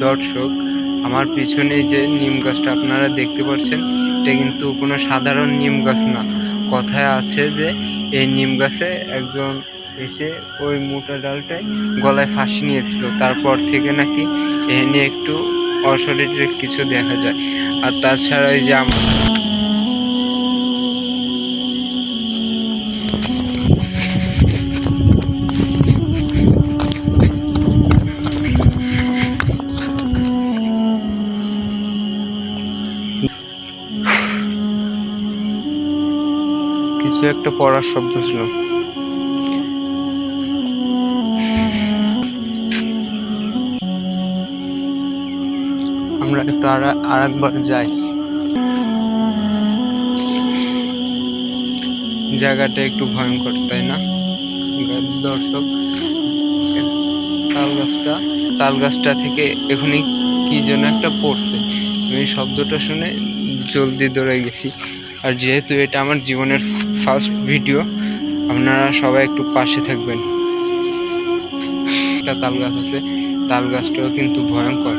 দর্শক, আমার পিছনে যে নিম গাছটা আপনারা দেখতে পাচ্ছেন, এটা কিন্তু কোনো সাধারণ নিম গাছ না। কথায় আছে যে এই নিম গাছে একজন এসে ওই মোটা ডালটায় গলায় ফাঁসি নিয়েছিল, তারপর থেকে নাকি এখানে একটু অশরীরিক কিছু দেখা যায়। আর তাছাড়া এই যে কিছু একটা পড়ার শব্দ ছিল। আমরা একটু আর একবার যাই। জায়গাটা একটু ভয়ঙ্কর, তাই না দর্শক? তাল গাছটা থেকে এখনই কি যেন একটা পড়ছে। আমি শব্দটা শুনে জলদি দৌড়ে গেছি। আর যেহেতু এটা আমার জীবনের ফার্স্ট ভিডিও, আপনারা সবাই একটু পাশে থাকবেন। একটা তাল গাছ আছে, তাল গাছটাও কিন্তু ভয়ঙ্কর।